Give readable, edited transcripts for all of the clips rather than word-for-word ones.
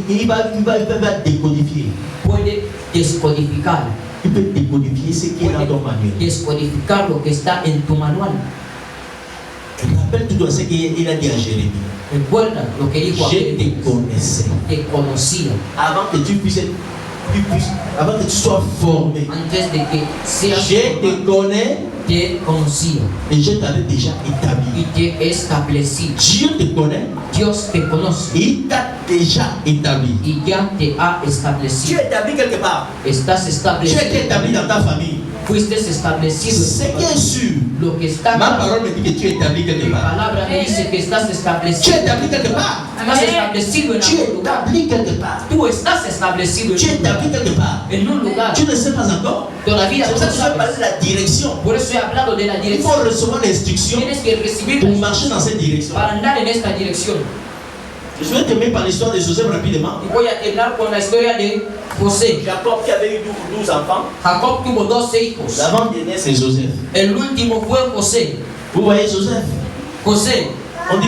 il va décodifier. puede descodificar. Il peut décodifier ce qui est dans ton manuel. Descodificar lo que está en tu manual. Rappelle-toi ce qu'il a dit à Jérémie. Recuerda lo que dijo a Je te Jeremías. connaissais. Te conocía. Avant que tu puisses, avant que tu sois formé. Antes de que seas Je te connais te conocía. et je t'avais déjà établi. Y te establecido. Dieu te connaît. Dios te conoce. Il t'a déjà établi. Y ya te ha Tu establecido. es établi quelque part. Estás Tu es establecido. établi dans ta famille. Fuiste establecido. Ce qui est sûr. Lo que está Ma claro. parole me dit que tu es établi quelque Mi part. palabra me dice que estás Tu establecido. es établi quelque part. Estás establecido en Tu es algún lugar. établi quelque part. Tú estás establecido Tu es en un lugar. établi quelque part. En un lugar. Tu ne sais pas encore. Todavía C'est no pour ça que je vais parler sabes. de la direction. Por eso he hablado de la Il dirección. faut recevoir l'instruction Tienes que recibir pour la marcher dans cette direction. para andar en esta dirección. Je vais terminer par l'histoire de Joseph rapidement. Y voy a terminar con la historia de José. Jacob qui avait eu 12 enfants. Jacob tuvo 12 hijos. L'avant-dernier c'est Joseph. El último fue José. Vous voyez Joseph? José, On dit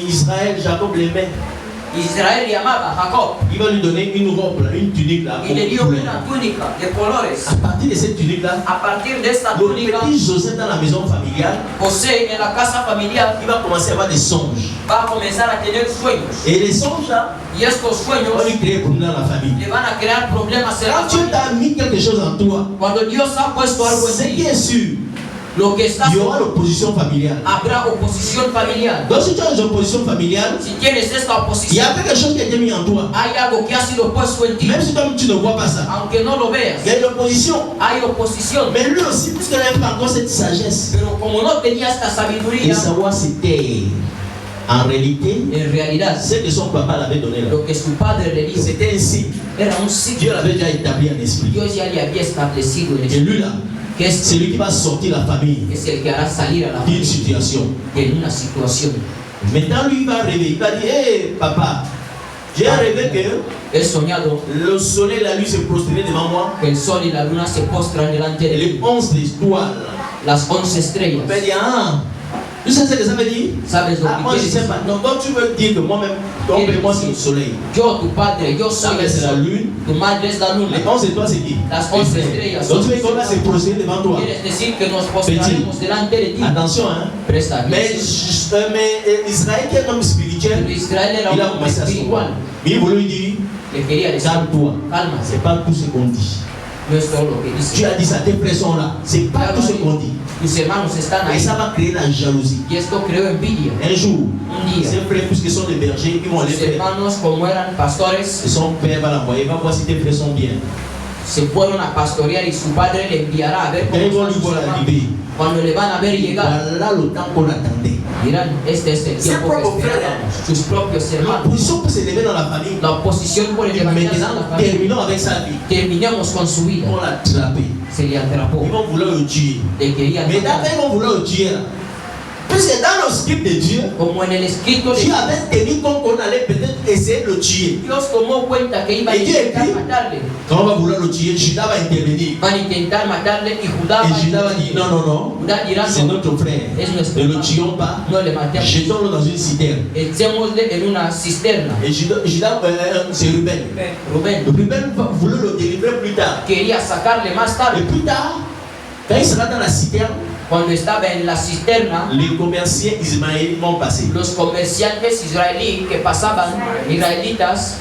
qu'Israël, Jacob l'aimait. Israel llamaba a Jacob Il va lui donner une robe, là, une tunique là. y le dio pour una túnica de colores. À partir de cette tunique là, A partir de esta le túnica, petit Joseph dans la maison familiale, José en la casa familiar il va commencer à avoir des songes. va a comenzar a tener sueños. Et les songes là, Y estos on sueños va lui créer problème dans la famille. le van a crear problemas en la Quand Dieu familia. t'a mis quelque chose en toi, Cuando Dios ha puesto algo ce en qui ti, est sûr, lo que está il y aura l'opposition familiale. habrá oposición familiar. Donc si tu as une opposition familiale, Si tienes esta il y a oposición, quelque chose qui a été mis en toi. hay algo que ha sido puesto en ti, Même si toi tu ne vois pas ça. aunque no lo veas, Il y a une opposition. hay oposición. Mais lui aussi, puisqu'il n'avait pas encore cette sagesse, Pero como no tenía esta de sabiduría, savoir c'était en réalité en realidad ce que son papa l'avait donné là. lo que su padre le dijo C'était un signe. era un Dieu signo. l'avait déjà établi en esprit. Dios ya le había establecido en Et eso, lui là, que es c'est lui qui va sortir la famille el que hará salir a la d'une familia situation. de una situación. Maintenant, lui il va rêver. Il va dire, hé papa, j'ai rêvé que He soñado le soleil et la lune se prosternaient devant moi. que el sol y la luna se postran delante Et de les él, 11 étoiles. las 11 estrellas. Il va dire, ah, tu sais ce que ça veut dire? ¿Sabes lo Ah, que moi je quiere sais decir? pas. Non, donc tu veux dire que moi-même, moi c'est le soleil. Yo, tu padre, yo Ça soy el c'est la sol. lune. Tu madre es la luna. Les 11 étoiles c'est qui? Las 11 estrellas. Donc tu veux qu'on va se prosterner devant toi. Quieres decir que nos postraremos delante de ti. Attention, hein. Presta Mais, atención. mais Israël qui est un homme spirituel, Pero Israel era il a un hombre commencé à se espiritual. Mais il voulait lui dire, Le quería decir, calme-toi. calma, C'est pas tout ce qu'on dit. no es todo lo que dice. Tu as dit ça, tes frères sont là. C'est pas tout ce qu'on dit. Tus hermanos están Et ahí. ça va créer la jalousie. Y esto creó envidia. Un jour, Un día, ses frères, puisqu'ils sont des bergers, ils vont aller sus faire. hermanos, como eran pastores, Et son père va l'envoyer, va voir si tes frères sont bien. se fueron a pastorear y su padre le enviará a ver Quand ils cómo vont están lui sus voir hermanos. arriver, Cuando le van a ver llegar, voilà le temps qu'on attendait. dirán, este es el tiempo que propio esperábamos. Sus propios hermanos. L'opposition peut se lever dans la famille. La oposición por el Et levantarse de la maintenant, familia. terminons avec sa vie. Terminemos con su vida. On l'a attrapé. Se le atrapó. Ils vont vouloir le tuer. Le querían Mais matar. d'après, ils vont vouloir le tuer là. Puisque dans le script de Dieu, Como en el escrito de Dieu avait tenu compte qu'on allait peut-être essayer de le tuer. Dios tomó cuenta que iba a Et Dieu intentar écrit, matarle. quand on va vouloir le tuer, Judas va intervenir. Van a intentar matarle y Judá Et va a Judas va dire, non, non, non, Judá dirá, c'est no, notre frère. es nuestro Ne le hermano. tuons pas, No le matemos. jetons-le dans une citerne. Echémosle en una cisterna. Et Judas c'est Ruben. Rubén Ruben voulait le délivrer plus tard. quería sacarle más Et tarde. plus tard, quand il sera dans la citerne, Cuando estaba en la cisterna, les commerciants ismaélites vont passer. los comerciantes israelíes que pasaban, israelitas,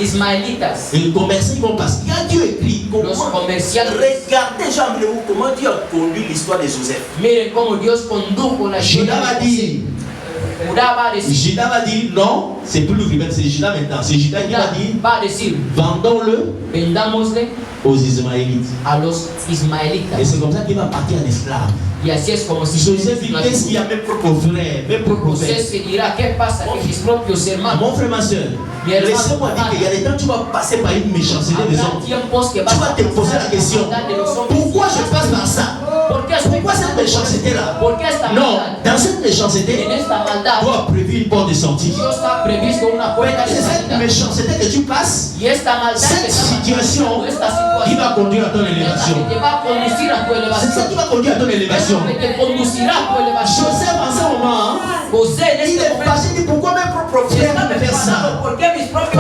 ismaelitas, Et les commerçants ils vont passer. Il y a Dieu écrit. los comerciantes, Regardez, Jean-Bléou, comment Dieu a conduit l'histoire de Joseph. miren cómo Dios condujo la Judas historia va de dire, José. Judá va a decir, Judas va dire, non, c'est plus le Ruben, c'est Judas maintenant. C'est Judas qui va Judá dire, va a decir, vendons-le vendámosle aux Ismaélites. a los Et ismaelitas. c'est comme ça qu'il va partir en esclave. Y así es como si Joseph dit, qu'est-ce qu'il y a mes propres frères, mes propres José frères. se dirá, ¿qué pasa? Que mis propios hermanos, Mon frère, ma soeur, Mi hermano, laissez-moi dire qu'il y a des temps tu vas passer par une méchanceté des habrá hommes. tiempos que Tu vas vas a te poser la pasar question, la maldad de los hombres. pourquoi je passe par ça? ¿Por qué estoy Pourquoi cette méchanceté-là? ¿Por qué esta Non, maldad? dans cette méchanceté, En esta maldad, doit prévu une porte de sortie. Dios ha previsto una Mais puerta de c'est cette salida. méchanceté que tu passes, Y esta maldad cette que está situation pasando, esta qui situación, va conduire à ton es la élévation. que te va a conducir a tu C'est ça elevación. qui va conduire à ton Es élévation. lo que te conducirá a tu elevación. Joseph, en ce moment, José en il este est momento fâché, il dit pourquoi mes propres se frères está me font ça? preguntando por qué mis propios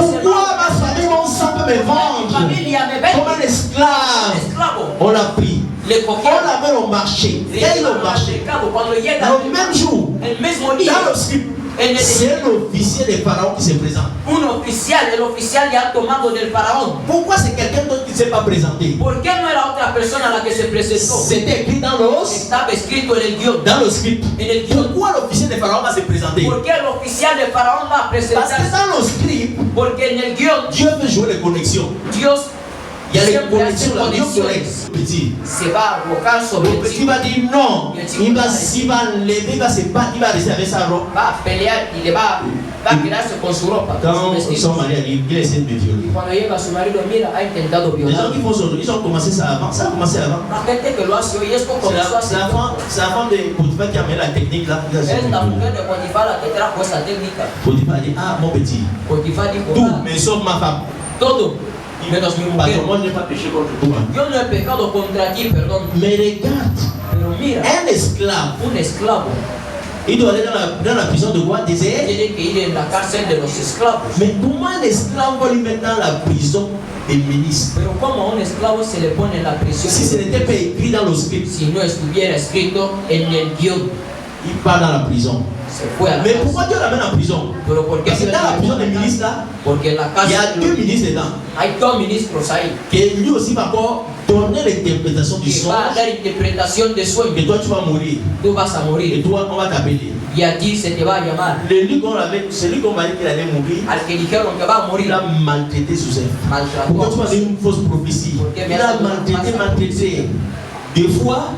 me vendre comme un esclave. On l'a pris. On l'a mis au marché. Et il est au marché. Le même jour, dans le script, c'est l'officier des pharaons qui se présente. El oficial ya tomado del faraón. Pourquoi c'est quelqu'un d'autre qui ne s'est pas présenté? ¿Por qué no era otra persona a la que se presentó? C'était écrit dans le Estaba escrito en el guión. dans le script. En el guión. Pourquoi l'officier des pharaons va se présenter? ¿Por qué el oficial del faraón va a Parce que presentarse? dans le script, Porque en el guión Dieu veut jouer les connexions. Dios Il y a les siempre hace connexions là, Dieu conexiones. connecte. Petit. Se va a colocar sobre Le el petit chico, va dire non. Il va lever, il va se battre, il va rester avec sa robe. va a pelear y le va a quedarse con su ropa. con su Quand vestido. son mari arrive, il essaie de me violer. Y cuando llega su marido, mira, ha intentado Les gens violar. qui font ça aujourd'hui, ils ont commencé ça avant. Ça a commencé avant. La gente que lo hace hoy, esto comenzó hace tiempo. C'est la femme de Potiphar qui a mis la technique là. Il a dit, Es la mujer de Potifar la que trajo esa técnica. Potiphar a dit, ah mon petit, Potifar dijo, tout, "Ah, mais sauf ma femme. todo, menos mi Parce que mujer. moi je n'ai pas péché contre toi. Yo no he pecado contra ti, perdón. Mais regarde, Pero mira, un esclave, un esclavo il doit aller dans la prison de quoi? Désert. tiene que ir en la cárcel de los esclavos. Mais comment un esclave va lui mettre dans la prison des ministres? Pero como a un esclavo se le pone en la prisión Si ce n'était pas écrit dans le script, si no estuviera escrito en el guión, il part dans la prison. se fue a la Mais cárcel. pourquoi Dieu l'amène en prison? Pero ¿por qué Parce que Dios dans la le prison pone des acá? ministres là, Porque en la il y a cárcel deux ministres dedans. hay dos ministros ahí Que lui aussi va encore donner l'interprétation du que va a songe. dar interpretación de Et sueño. toi tu vas mourir. Tú vas a Et morir toi on va t'appeler. y a ti se te va a llamar. Celui qu'on va dire qu'il allait mourir, Al que dijeron que va a il morir, a maltraité Joseph. maltrató Pourquoi a tu vas José. dire une fausse prophétie? Porque Il me a hace maltraité, falsa maltraité. Des fois,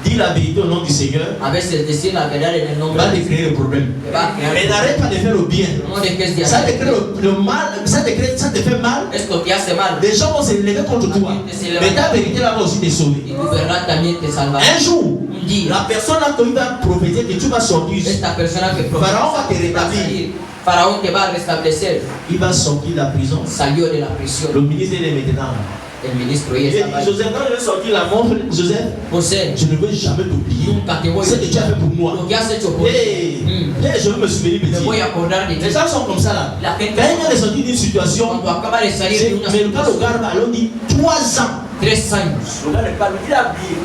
dis la vérité au nom du Seigneur, A veces decir la verdad en el nombre va de te créer le problème. te va a crear. Mais n'arrête pas de faire le bien. No dejes de Ça te crée hacer. le mal, ça te fait mal. Esto te hace mal Les gens vont se lever contre toi. Mais ta vérité là va aussi te sauver. y tu verdad también te salvará. Un jour, Un día, la personne là qui va prophétiser que tu vas sortir, esta persona que Faraón va te va a rétablir. salir, Faraón te va a restablecer. Il va sortir de la prison. Salió de la prisión. Le ministre il est maintenant. El ministro Il y dit, estaba ahí. Joseph, quand je vais sortir la montre, Joseph, José, je ne veux jamais t'oublier. nunca te voy Ce que tu as fait pour moi. Lo que has hecho por Hey, mí. je veux me souvenir Me petit. voy a acordar de ti. Les gens sont comme ça là. La gente, Quand il vient de sortir d'une situation, cuando acaba de salir de una mais le gars situación, regarde, alors on dit 3 ans. 3 años, Le gars regarde, il a oublié.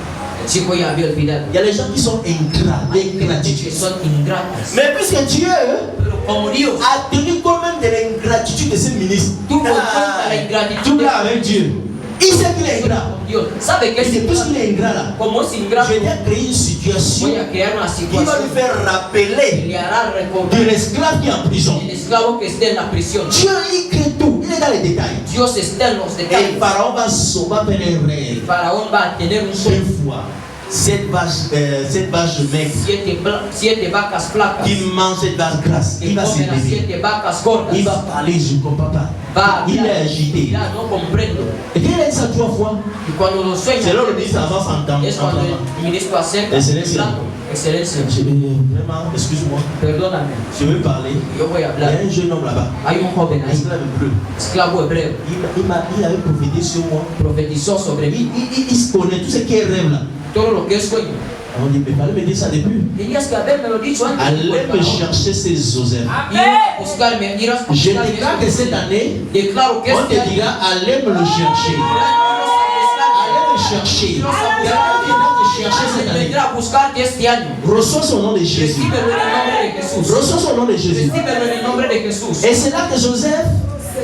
el chico ya había olvidado. Il y a des gens qui sont ingrats, Hay gente que ingratitude. son ingratas. Mais puisque Dieu Pero como Dios, a tenu compte même de l'ingratitude de ce ministre, tú por cuenta la ingratitud tout de là avec Dieu. Il sait qu'il est ingrat. Dios, ¿sabe qué Et es c'est plus qu'il ingrato? est ingrat là. Como es Je ingrato, vais créer une situation voy a crear una qui va lui situación faire que rappeler le hará de recordar l'esclave qui est en prison. el esclavo que esté en la prisión. Dieu, il crée tout. Il est dans les détails. Dios está en los Et detalles. Pharaon va sauver un rêve. Faraón va a tener un sueño. Une fois, cette vache maigre 7 vacas flacas qui mange cette vache grasse, que il va se comen a lever. 7 vacas gordas. Il va parler, je ne comprends pas. Va a Il est hablar, agité. dirá, no comprendo. Et quand il a dit ça 3 fois, Y cuando lo sueña, c'est là le ministre avance en temps. es cuando el ministro acerca Excelencia. hablando. Excelencia, Vraiment, excuse-moi, perdóname, je veux parler. yo voy a Il y hablar. a un jeune homme là-bas, Hay un joven un ahí, esclave bleu. esclavo hebreo, Il avait prophétisé sur moi. profetizó sobre mí. Il se connaît tout ce qui est rêve là. Todo lo que es sueño. On dit, mais fallait me dire ça depuis. Tenías que haberme dicho antes. Allez me Faraón. chercher ces Joseph. Ir a buscarme, ir a Je buscarme. déclare que cette année, Declaro que on este te año dira, allez me le chercher. Allez me chercher. Quelqu'un viendra te chercher cette année. vendrá a buscarte este año. Reçois son nom de Jésus. Recíbelo en el nombre de Jesús. Reçois son nom de Jésus. Recíbelo en el nombre de Jesús. Et c'est là que Joseph,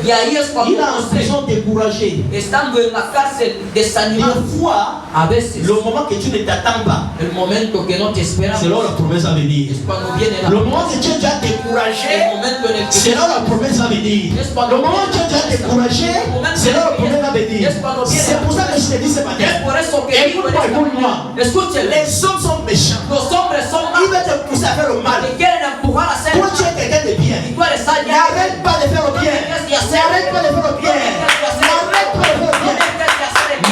Y ahí es cuando il est en José, prison découragé. estando en la cárcel Des desanimado, fois, a veces, le moment que tu ne t'attends pas, el momento que no te esperamos c'est là où la promesse va venir. es cuando viene la Le moment que tu es déjà el découragé, momento en el que c'est là où la promesse va venir. Le moment où tu es déjà découragé, c'est là où la promesse va venir. C'est pour ça que je te dis ce es matin, por eso que digo en écoute-moi, esta écoute-moi. mañana, escúcheme, Les hommes sont méchants. los hombres son Ils malos, veulent te pousser à faire le mal. te quieren empujar a hacer Toi, mal, tu es quelqu'un de bien. y tú eres alguien N'arrête pas de faire le bien. N'arrête pas de faire le bien. N'arrête pas de faire le bien.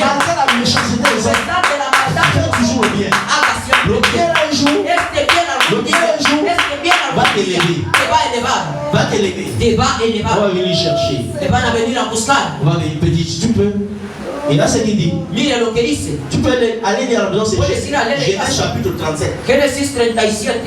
Malgré la méchanceté des hommes, fais toujours le bien. Le bien un jour va t'élever. Va t'élever. te va a On elevar, va venir chercher. te van a venir a buscar. On va venir petit. Tu peux. Et là, c'est qu'il dit. Mire lo que dice Tu peux aller lire la maison, c'est Puedes ir a leer en Genèse casa. chapitre 37. Génesis 37.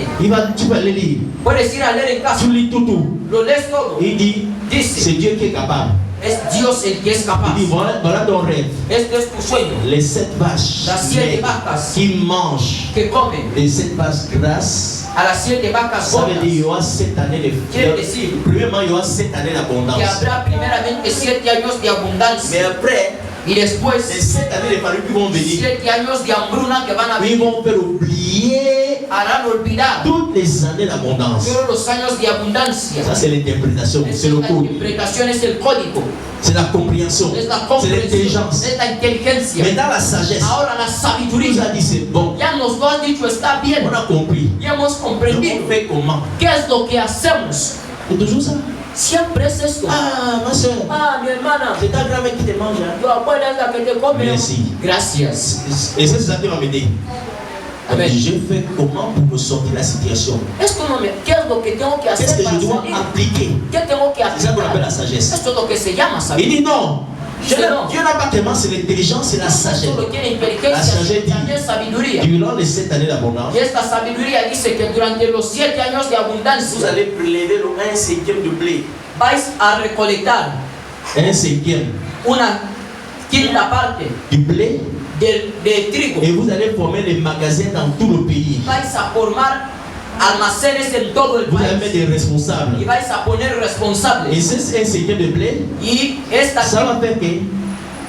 Tu peux aller lire. Puedes ir a leer en casa. Tu lis tout. Lo lees todo. Il dit, Dice, c'est Dieu qui est capable. Es Dios el que es capaz. Il dit voilà ton rêve. Este es tu sueño. Les 7 vaches Las 7 vacas qui mangent. que comen. Les 7 vaches grasses. A las 7 vacas Ça veut gordas. dire qu'il y aura 7 années de Quiere decir premièrement, il y aura 7 années d'abondance. que habrá primeramente 7 años de abundancia. Mais après, Y después les 7 années de famine qui vont venir, 7 años de hambruna que van a ils venir. vont faire oublier Harán olvidar toutes les années d'abondance. todos los años de abundancia. Ça, c'est l'interprétation, Esa c'est es le la code, interpretación, es el código, c'est la compréhension, es la c'est comprensión, l'intelligence. es la inteligencia. Mais dans la sagesse, Ahora la il nous sabiduría. a dit c'est bon, Ya nos lo han dicho, está bien. on a compris. Ya hemos Mais comprendido on fait comment? qué es lo que hacemos. C'est toujours ça. Siempre es esto. Ah, ma soeur, Ah, mi hermana, c'est ta grand-mère qui te mange. Hein? tu abuela es la que te come. Merci. Gracias. Et c'est ça qui va m'aider. Amen. Je fais comment pour me sortir de la situation? Esto no me, ¿qué es lo que tengo que Qu'est-ce hacer que para je dois salir? appliquer? ¿Qué tengo que C'est ça qu'on appelle la hacer? sagesse. Esto es lo que se llama Il sabiduría. dit non. Dice no. Dieu n'a pas tellement c'est l'intelligence, c'est la sagesse. Solo tiene La inteligencia, sagesse sino también sabiduría. dit, durant les 7 années d'abondance, Y esta sabiduría dice que durante los 7 años de vous abundancia allez prélever le 1/5 de blé, vais a recolectar 1/5 una quinta parte du blé, de trigo. et vous allez former des magasins dans tout le pays. Vais a formar almacenes en todo el Vous allez mettre país des responsables. y vais a poner Et responsables. ce 1/5 de blé, Y esta ça va faire que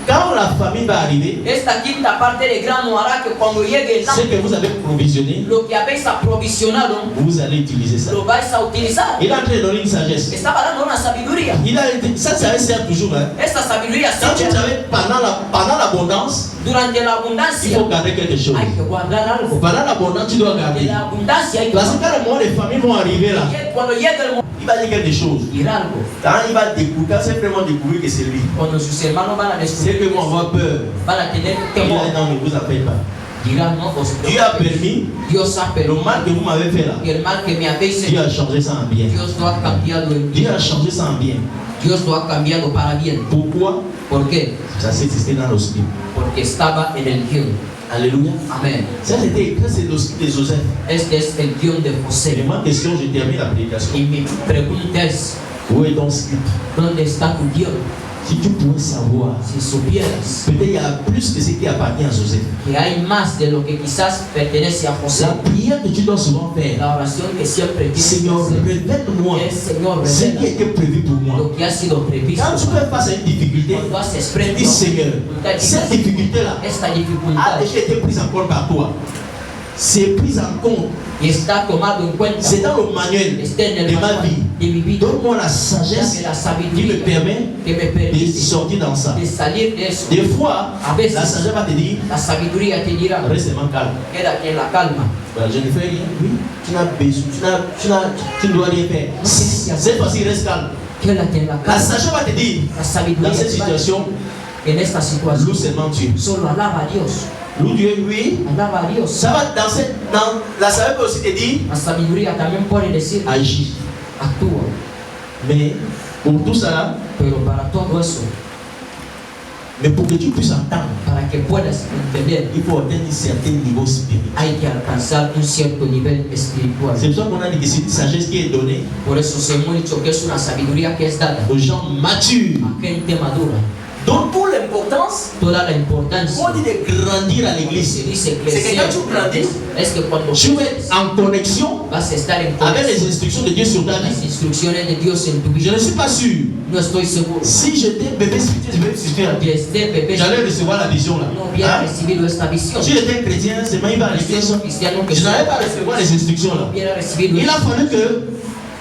quand la famille va arriver, quinta parte de grano hará que cuando llegue el ce que hambre, vous avez provisionné, lo que habéis aprovisionado vous allez utiliser ça. lo vais a utilizar. Il est en train de donner une sagesse. Estaba dando una sabiduría. Il a, ça sert toujours. Hein. Esta sabiduría Quand tu sirve travailles pendant l'abondance, durante la il abundancia. faut garder quelque chose. Hay que guardar algo. Pendant l'abondance, tu dois De garder. la abundancia hay que Parce que quand le moment des familles vont arriver là, Cuando llegue el momento, il va dire quelque chose. dirá algo. Quand il va découvrir, quand c'est vraiment découvrir que c'est lui, Cuando sus hermanos van a c'est descubrir, que vont avoir peur. van a tener Il temor. dit non, ne vous appelle pas. Dirán, no, os Dieu a preocupéis. permis Dios ha le permitido mal que vous m'avez fait là. que el mal que me habéis Dieu hecho, a changé ça en bien. Dios lo ha cambiado en Dieu bien. a changé ça en bien. Dios lo ha cambiado para bien. Pourquoi? ¿Por qué? Ça s'est existé dans l'hostie. Porque estaba en el guión. Alléluia. Amén. Ça c'était écrit, c'est l'hostie de Joseph. Este es el guión de Et José. ma question, je termine la prédication. Y mi pregunta es, Où est ton script? ¿dónde está tu guión? Si tu pouvais savoir, Si supieras peut-être il y a plus que ce qui appartient à Joseph. que hay más de lo que quizás pertenece a José. La prière que tu dois souvent faire, La oración que siempre tienes que Seigneur, hacer révèle-moi es, Señor, ce qui a revela été prévu pour moi. lo que ha sido previsto. Quand tu fais face à une difficulté, Cuando haces tu frente dis Seigneur, a cette difficulté-là esta a dificultad déjà été prise en compte par toi. C'est prise en compte. y está tomado en cuenta, C'est dans le manuel está en el de ma manual vie. de mi vida. Donne-moi la sagesse Dame la qui me sabiduría permet que me de permite sortir dans ça. de salir de eso. Des fois, A veces la sagesse va te dire, la sabiduría te dirá, reste seulement calme. quédate en la calma. Voilà, je ne fais rien. Oui, tu n'as besoin, tu ne dois rien faire. Cette fois-ci, reste calme. Quédate en la La calma. sagesse va te dire, La sabiduría dans cette te va a decir, situation, en esta loue situación seulement Dieu. solo alaba a Dios. Loue Dieu, oui. Alaba a Dios. Ça va dans la sagesse peut aussi te dire, La sabiduría también puede decir, agis. actúa. Mais pour tout ça, Pero para todo eso, mais pour que tu puisses entendre, para que puedas entender, il faut atteindre un certain niveau spirituel. hay que alcanzar un cierto nivel espiritual. C'est pour ça qu'on a dit que c'est une sagesse qui est donnée Por eso se hemos dicho que es una sabiduría que es dada aux gens matures. a gente madura. Donc pour l'importance, Toda la importancia on dit de grandir à se l'église. dice C'est que crecer quand tu grandis, es que cuando tu es creces, en connexion vas a estar en avec les conexión instructions de Dieu sur ta con las vie. instrucciones de Dios en tu Je vida. ne suis pas sûr. No estoy seguro Si j'étais bébé spirituel, je vais spirituel, que este bebé j'allais recevoir la vision là. no hubiera Hein? recibido esta visión. Si j'étais un chrétien, c'est moi qui va à Si l'église. soy un cristiano que Je no n'allais pas recevoir les instructions là. hubiera recibido Il a esto, fallu que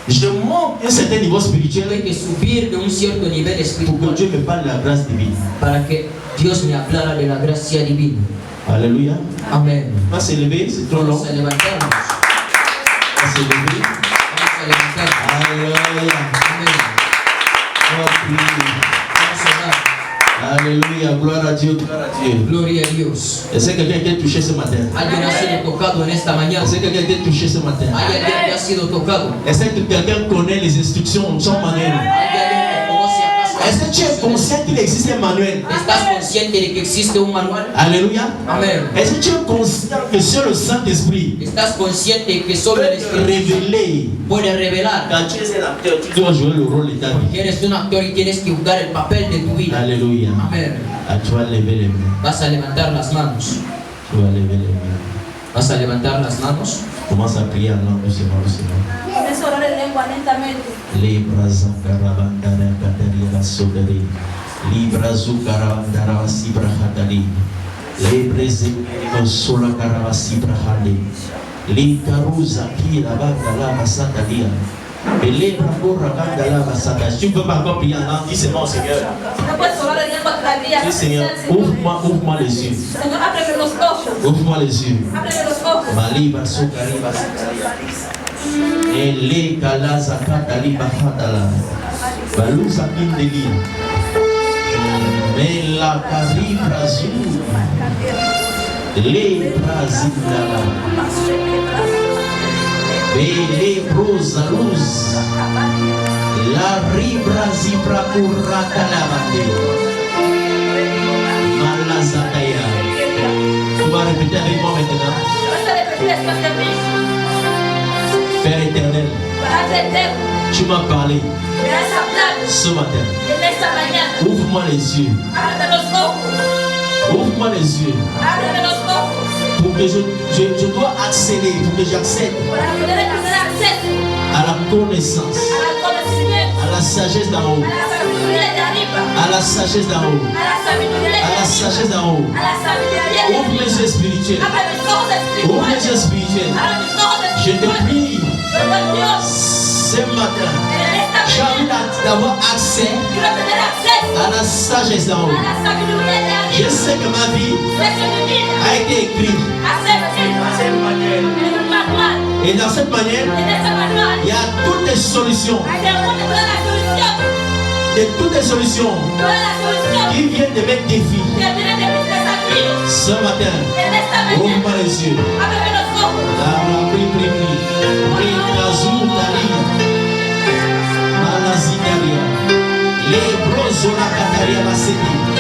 je monte un certain niveau spirituel tuve que subir de un cierto nivel pour que espiritual Dieu me parle de la grâce divine. para que Dios me hablara de la gracia divina. Alléluia. Amén. On va s'élever, c'est trop long. Vamos a levantarnos. On va s'élever. Vamos a levantarnos. Alléluia. Amén. On va prier. Vamos a orar. Alléluia. Gloire à Dieu. Gloire à Dieu. Gloria a Dios. Est-ce que quelqu'un a été touché ce matin? Alguien ha sido tocado en esta mañana. Est-ce que quelqu'un a été touché ce matin? Hay alguien que ha sido tocado. Est-ce que quelqu'un connaît les instructions, son manuel? Hay alguien que conoce acaso. Est-ce que tu es conscient qu'il existe un manuel? ¿Estás consciente de que existe un manual? Alléluia. Amen. Est-ce que tu es conscient que seul le Saint-Esprit ¿Estás consciente de que solo el peut Espíritu révéler? puede revelar? Quand tu es un acteur, tu dois jouer le rôle de ta vie. Que eres un actor y tienes que jugar el papel de tu vida. Alléluia. Amen. Ah, tu vas lever les mains. Vas a levantar las manos. Tu vas lever les mains. Vas a levantar las manos. Commence à prier en langue doucement, doucement. Comienza a orar en lengua lentamente. Libra zakarabandara kataria sodari. Libra zukarabandara sibra hatari. Libre zekino sola karavasi brahali. Likaruza kila bandala basatalia. Belebra borra bandala basata. Si tu peux pas encore prier en langue, dis Seigneur, Seigneur. No puedes orar en lengua todavía. Dis Seigneur, ouvre-moi les yeux. Señor, ábreme los ojos. Ouvre-moi les yeux. Ábreme los ojos. Maliba sukariba satalia. Ele kalaza kataliba hatala. Baluza kindeli. Mela karibra zulu. Le brazindala. Bele brosa luz. La ribra zibra kurata la bande. Malazataya. Tu vas répéter avec moi maintenant. Vas a repetir después de mí. Père éternel, Padre eterno, tu m'as parlé me has hablado ce matin. en esta mañana. Ouvre-moi les yeux. Ábreme los ojos. Ouvre-moi les yeux. Ábreme los ojos. Pour que je dois accéder, pour que j'accède Para poder tener acceso à la connaissance, al conocimiento, à la sagesse d'en haut, a la sabiduría de arriba, à la sagesse d'en haut, a la sabiduría de à la arriba, sagesse d'en haut. a la sabiduría de Ouvre arriba. mes yeux spirituels. Abre mis ojos Ouvre mes yeux espirituales. spirituels. Abre mis ojos Je te espirituales. prie Perdón, Dios, ce matin. en esta J'ai envie mañana d'avoir accès quiero tener acceso à la sagesse d'en a haut. la sabiduría de Je arriba. sais que ma vie Sé que mi vida a été écrite. ha sido escrita en un manual. Et dans cette manière, En este manual il y a toutes les solutions, hay de todas las soluciones, de toutes les solutions todas las soluciones qui viennent de mes défis. que vienen de mis desafíos. Ce matin, En esta ouvre-moi mañana, les yeux. ábreme los ojos. Les brozola kataria baseti.